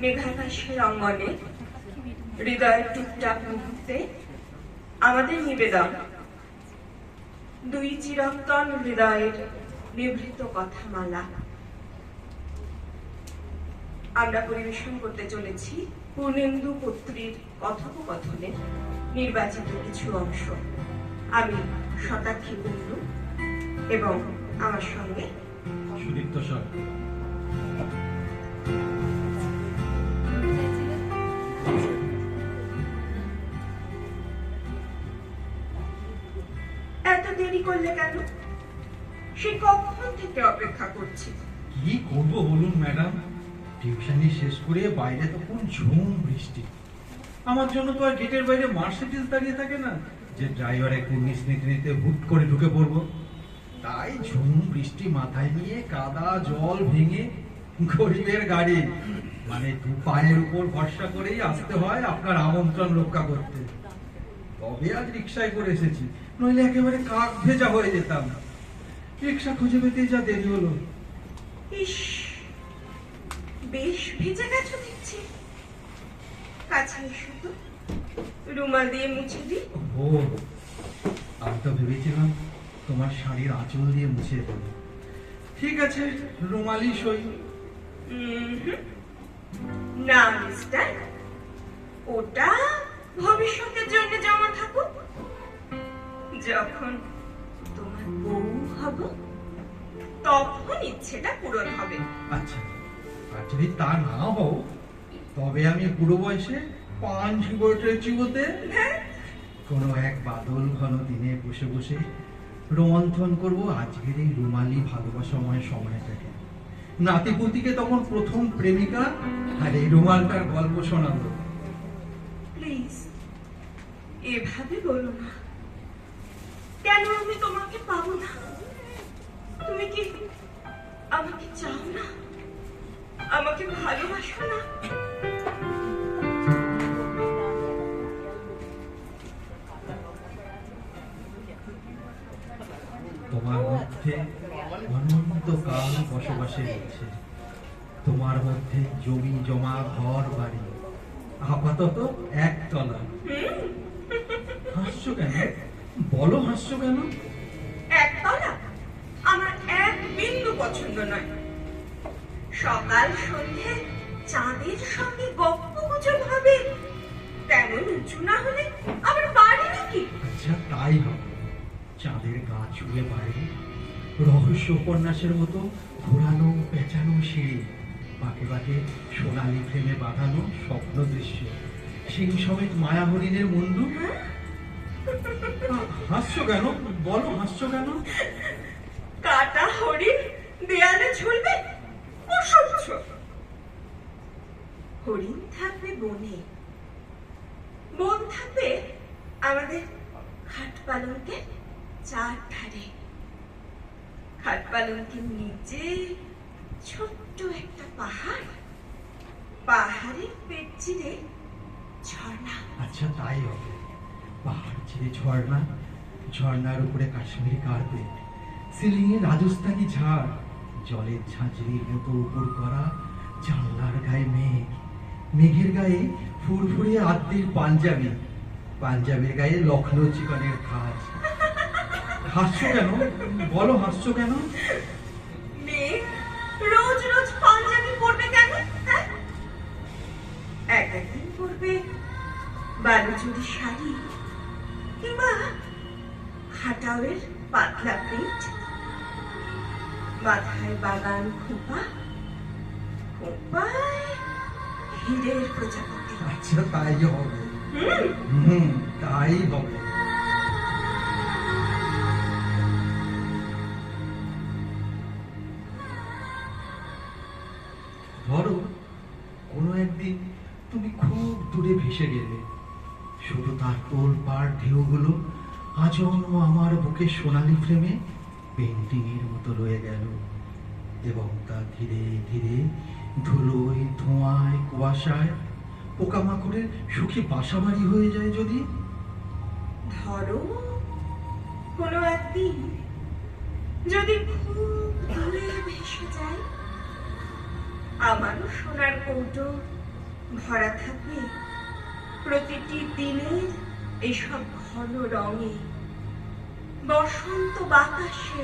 মেঘাকাশের অঙ্গনে হৃদয়ের টুকটাক মুহূর্তে আমাদের নিবেদন দুই চিরন্তন হৃদয়ের নিভৃত কথামালা। আমরা পরিবেশন করতে চলেছি পূর্ণেন্দু পুত্রীর কথোপকথনের নির্বাচিত কিছু অংশ। আমি শতাক্ষী কুণ্ডু এবং আমার সঙ্গে সুদীপ্ত সরকার। এত দেরি করলে কেন? সে কখন থেকে অপেক্ষা করছি। কি করবো বলুন ম্যাডাম, টিউশনি শেষ করে বাইরে তখন ঝুম বৃষ্টি। আমার জন্য তো আর গেটের বাইরে মার্সিডিজ দাঁড়িয়ে থাকে না যে ড্রাইভারে কুর্নিশ নিতে নিতে হুট করে ঢুকে পড়বো। তাই ঝুম বৃষ্টি মাথায় নিয়ে কাদা জল ভেঙে গরিবের গাড়ি মানে দু পায়ের উপর ভরসা করেই আসতে হয় আপনার আমন্ত্রণ রক্ষা করতে। তবে আজ রিক্সায় করে এসেছি, নইলে একেবারে কাক ভেজা হয়ে যেতাম। রিক্সা খুঁজে পেতেই যা দেরি হলো। ইস, বেশ ভেজে গেছো দেখছি। কাছে এসো তো, রুমাল দিয়ে মুছে দিই। ও, আমি তো ভেবেছিলাম তোমার শাড়ির আঁচল দিয়ে মুছে দেবো। ঠিক আছে, রুমালি সই। না মিস্টার, ওটা ভবিষ্যতের জন্য জমা থাকুক। যখন তোমার বউ হব তখন ইচ্ছেটা পূরণ হবে। আচ্ছা, আর যদি তা না হও তবে আমি বুড়ো বয়সে পান চিবোতে কোনো এক বাদল ঘন দিনে বসে বসে রোমন্থন করব আজকের এই রুমালি ভালোবাসাময় সময়টাকে। নাতিপুতিকে তখন প্রথম প্রেমিকা আর এই রুমালটার গল্প শোনাবো। প্লিজ এভাবে বলো না। কেন আমি তোমাকে পাবো না? তুমি কি আমাকে চাও না? আমাকে ভালোবাসো না? তোমার মধ্যে অনন্তকাল বসবাসে রয়েছে। তোমার মধ্যে জমি জমা ঘর বাড়ি, আপাতত একতলা। হাসছো কেন? বলো হাসছো কেন? একতলা আমার এক বিন্দু পছন্দ নয়। সকাল সন্ধে চাঁদের সঙ্গে গপ্প গুজব হবে, তেমন উঁচু না হলে আবার বাড়ি নাকি? আচ্ছা তাই হবে। চাঁদের গা ছুঁয়ে বাড়ি, রহস্য উপন্যাসের মতো ঘোরানো পেঁচানো সিঁড়ি, বাঁকে বাঁকে সোনালি ফ্রেমে বাঁধানো স্বপ্ন দৃশ্য, সিং সমেত মায়া হরিণের মুন্ডু। হাসছো কেন? বলো হাসছো কেন? কাটা হরিণ দেয়ালে ঝুলবে, অসহ্য। হরিণ থাকবে বনে, বন থাকবে আমাদের খাট পালঙ্কে চার ধারে। খাট পালঙ্কের নিচে ছোট্ট একটা পাহাড়, পাহাড়ের পেট চিরে ঝর্ণা। আচ্ছা তাই হবে। পাহাড় ছেড়ে ঝর্ণা, ঝর্ণার উপরে কাশ্মীরি কার্পেট, সিলিং এ রাজস্থানী ঝাড়, জলের ঝাঁঝরির মতো উপর করা জানলার গায়ে মেঘ, মেঘের গায়ে ফুরফুরে আদ্যির পাঞ্জাবি, পাঞ্জাবের গায়ে লখনৌ চিকনের খাজ। হাসছো কেন? বলো হাসছো কেন? মেয়ে রোজ রোজ পাঞ্জাবি পরবে কেন? হ্যাঁ, একদিন পরবে বালুচুরি শাড়ি কিংবা খাটাওয়ের পাতলা প্রিন্ট, মাথায় বাগান খোপা, খোপায় হীরের প্রজাপতি। আচ্ছা তাই হবে। তাই হবে। ধরো কোনো একদিন তুমি খুব দূরে ভেসে গেলে, শুধু তার তোলপাড় ঢেউগুলো আজন্ম আমার বুকে সোনালি ফ্রেমে পেন্টিং এর মতো রয়ে গেল, এবং তা ধীরে ধীরে ধুলোয় ধোঁয়ায় কুয়াশায় পোকামাকড়ের সুখী বাসাবাড়ি হয়ে যায় যদি। ধরো কোনো একদিন যদি খুব দূরে ভেসে যায় আমারও সোনার কৌটো ভরা থাকবে প্রতিটি দিনের এইসব ঘন রঙে, বসন্ত বাতাসে,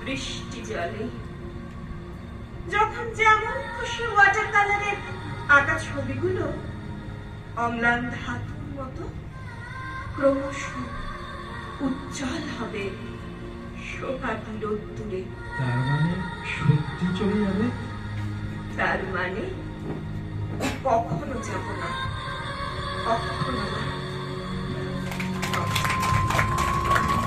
বৃষ্টি জলে। যখন যেমন খুশি ওয়াটার কালারের আঁকা ছবিগুলো অম্লান ধাতুর মতো ক্রমশ উজ্জ্বল হবে সোহাগী রোদ্দুরে। তার মানে সত্যি চলে যাবে? তার মানে কখনো যাব না, কখনো না।